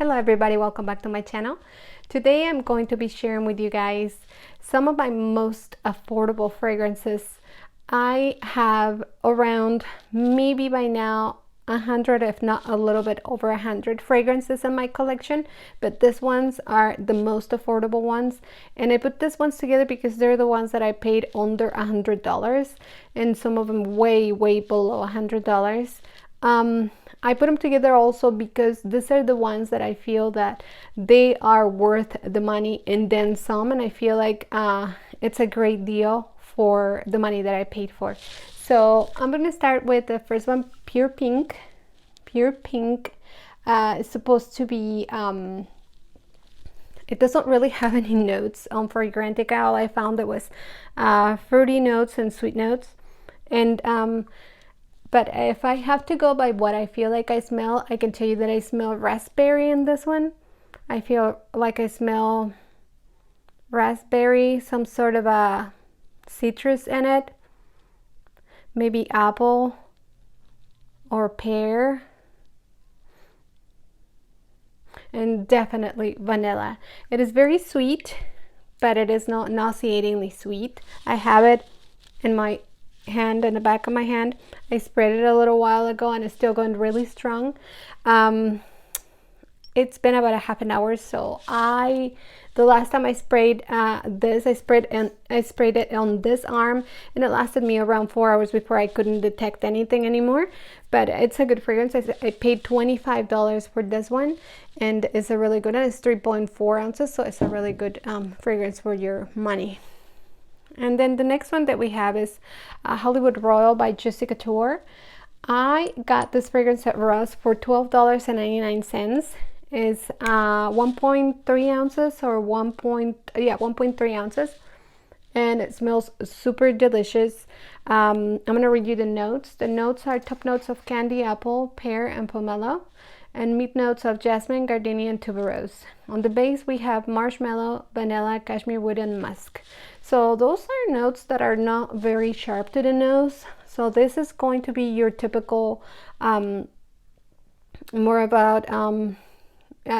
Hello everybody, welcome back to my channel. Today I'm going to be sharing with you guys some of my most affordable fragrances. I have around, maybe by now, 100, if not a little bit over 100 fragrances in my collection, but these ones are the most affordable ones, and I put these ones together because they're the ones that I paid under $100 and some of them way below $100. I put them together also because these are the ones that I feel that they are worth the money and then some, and I feel like it's a great deal for the money that I paid for. So I'm going to start with the first one, Pure Pink. Pure Pink is supposed to be, it doesn't really have any notes on Fragrantica. All I found it was fruity notes and sweet notes. And but if I have to go by what I feel like I smell, I can tell you that I smell raspberry in this one. I feel like I smell raspberry, some sort of a citrus in it. Maybe apple or pear. And definitely vanilla. It is very sweet, but it is not nauseatingly sweet. I have it in my hand, in the back of my hand. I sprayed it a little while ago and it's still going really strong. It's been about a half an hour, so the last time I sprayed this, I sprayed it on this arm, and it lasted me around 4 hours before I couldn't detect anything anymore. But it's a good fragrance. I paid $25 for this one, and it's a really good one. It's 3.4 ounces, so it's a really good fragrance for your money. And then the next one that we have is Hollywood Royal by Juicy Couture. I got this fragrance at Ross for $12.99. It's 1.3 ounces or 1.3 ounces, and it smells super delicious. I'm gonna read you the notes. The notes are top notes of candy apple, pear, and pomelo, and mid notes of jasmine, gardenia, and tuberose. On the base we have marshmallow, vanilla, cashmere wood, and musk. So those are notes that are not very sharp to the nose. So this is going to be your typical more about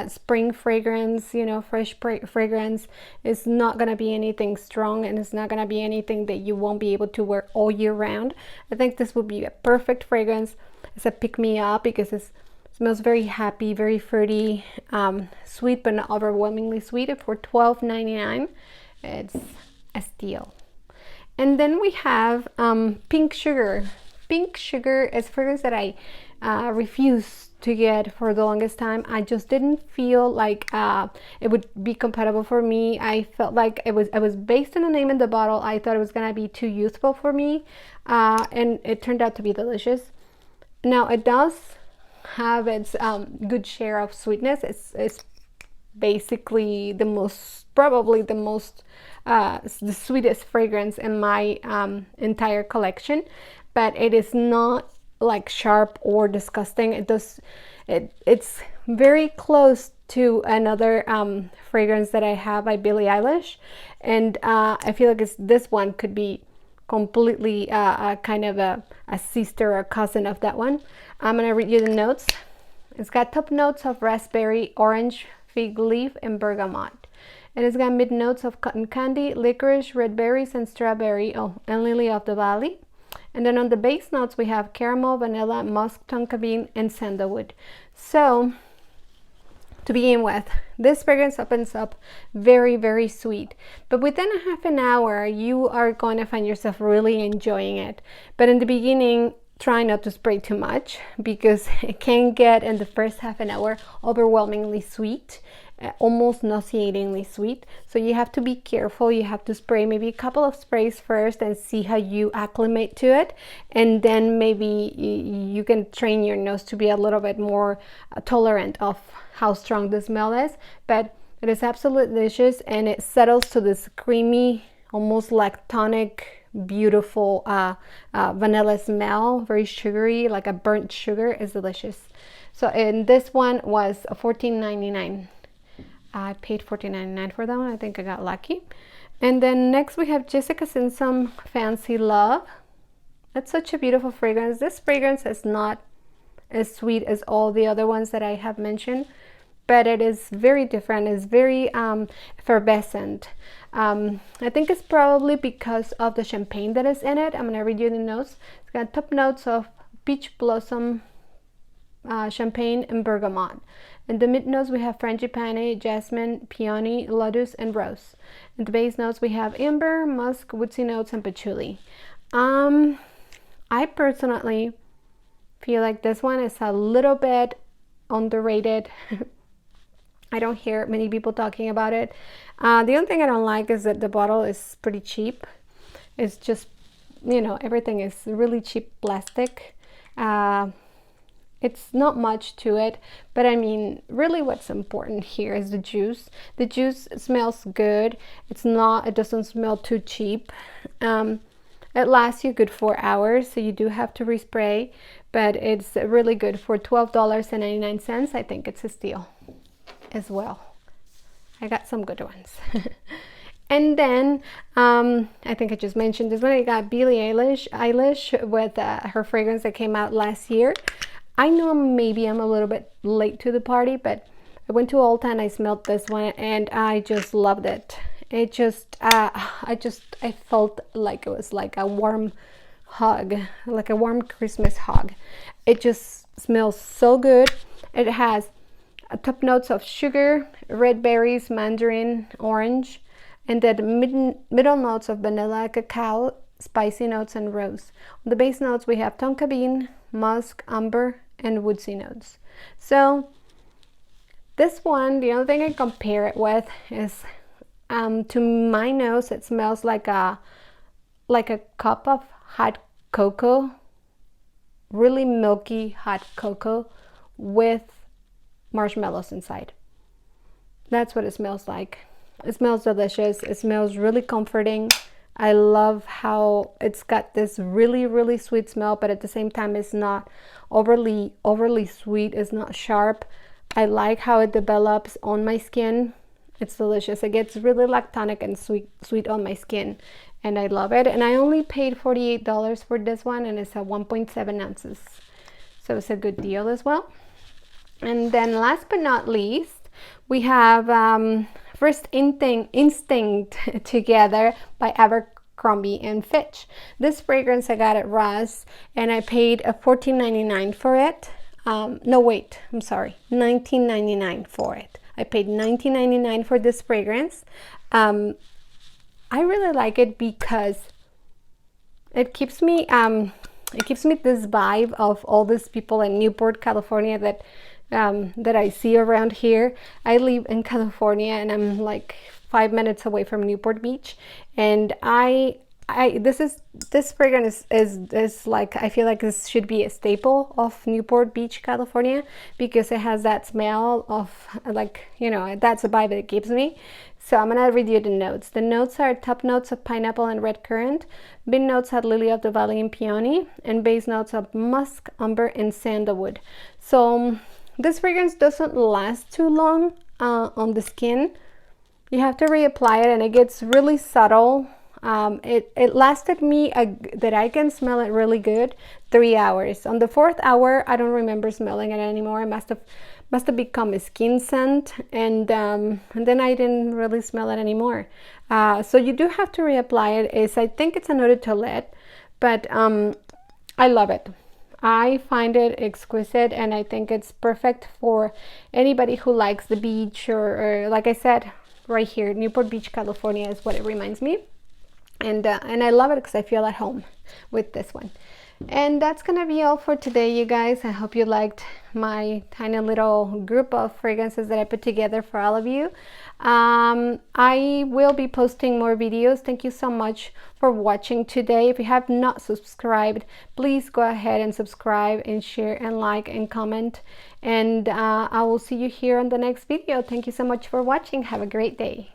spring fragrance, you know, fresh fragrance. It's not going to be anything strong, and it's not going to be anything that you won't be able to wear all year round. I think this would be a perfect fragrance. It's a pick-me-up because it smells very happy, very fruity, sweet but not overwhelmingly sweet. For $12.99, it's a steal. And then we have Pink Sugar. Pink Sugar is a fragrance that I refused to get for the longest time. I just didn't feel like it would be compatible for me. I felt like it was based on the name in the bottle. I thought it was gonna be too youthful for me, and it turned out to be delicious. Now it does have its good share of sweetness. It's basically probably the sweetest fragrance in my entire collection, but it is not like sharp or disgusting. It's very close to another fragrance that I have by Billie Eilish, and I feel like this one could be completely kind of a sister or cousin of that one. I'm gonna read you the notes. It's got top notes of raspberry, orange, fig leaf, and bergamot. And it's got mid notes of cotton candy, licorice, red berries, and strawberry, and lily of the valley. And then on the base notes we have caramel, vanilla, musk, tonka bean, and sandalwood. So to begin with, this fragrance opens up very sweet, but within a half an hour you are going to find yourself really enjoying it. But in the beginning, try not to spray too much because it can get, in the first half an hour, overwhelmingly sweet, almost nauseatingly sweet. So you have to be careful. You have to spray maybe a couple of sprays first and see how you acclimate to it, and then maybe you can train your nose to be a little bit more tolerant of how strong the smell is. But it is absolutely delicious, and it settles to this creamy, almost lactonic, beautiful vanilla smell, very sugary, like a burnt sugar. Is delicious. So, and this one was $14.99. I paid $14.99 for that one. I think I got lucky. And then next we have Jessica Simpson Fancy Love. It's such a beautiful fragrance. This fragrance is not as sweet as all the other ones that I have mentioned, but it is very different. It's very effervescent. I think it's probably because of the champagne that is in it. I'm gonna read you the notes. It's got top notes of peach blossom, champagne, and bergamot. In the mid notes we have frangipane, jasmine, peony, lotus, and rose. In the base notes we have amber, musk, woodsy notes, and patchouli. I personally feel like this one is a little bit underrated. I don't hear many people talking about it. The only thing I don't like is that the bottle is pretty cheap. It's just, you know, everything is really cheap plastic. It's not much to it, but I mean, really what's important here is the juice. The juice smells good. It doesn't smell too cheap. It lasts you good 4 hours, so you do have to respray, but it's really good for $12.99. I think it's a steal as well. I got some good ones. And then I think I just mentioned this one. I got Billie Eilish with her fragrance that came out last year. I know maybe I'm a little bit late to the party, but I went to Ulta and I smelled this one and I just loved it. It just, I felt like it was like a warm hug, like a warm Christmas hug. It just smells so good. It has top notes of sugar, red berries, mandarin, orange, and then middle notes of vanilla, cacao, spicy notes, and rose. On the base notes we have tonka bean, musk, amber, and woodsy notes. So this one, the only thing I compare it with is to my nose it smells like a cup of hot cocoa, really milky hot cocoa with marshmallows inside. That's what it smells like. It smells delicious. It smells really comforting. I love how it's got this really sweet smell, but at the same time it's not overly sweet. It's not sharp. I like how it develops on my skin. It's delicious. It gets really lactonic and sweet on my skin, and I love it. And I only paid $48 for this one, and it's a 1.7 ounces, so it's a good deal as well. And then last but not least, we have First Instinct Together by Abercrombie and Fitch. This fragrance I got at Ross, and I paid $14.99 for it. No, wait, I'm sorry, $19.99 for it. I paid $19.99 for this fragrance. I really like it because it gives me this vibe of all these people in Newport, California that I see around here. I live in California and I'm like 5 minutes away from Newport Beach, and this fragrance is like, I feel like this should be a staple of Newport Beach, California, because it has that smell of, like, you know, that's the vibe it gives me. So I'm gonna read you the notes. The notes are top notes of pineapple and red currant, mid notes had lily of the valley and peony, and base notes of musk, amber, and sandalwood. So this fragrance doesn't last too long on the skin. You have to reapply it, and it gets really subtle. It lasted me that I can smell it really good 3 hours. On the 4th hour, I don't remember smelling it anymore. It must have become a skin scent, and then I didn't really smell it anymore. So you do have to reapply it. I think it's an eau de toilette, but I love it. I find it exquisite, and I think it's perfect for anybody who likes the beach, or like I said, right here, Newport Beach, California is what it reminds me. And I love it because I feel at home with this one. And that's gonna be all for today, you guys. I hope you liked my tiny little group of fragrances that I put together for all of you. I will be posting more videos. Thank you so much for watching today. If you have not subscribed, please go ahead and subscribe and share and like and comment. And I will see you here on the next video. Thank you so much for watching. Have a great day.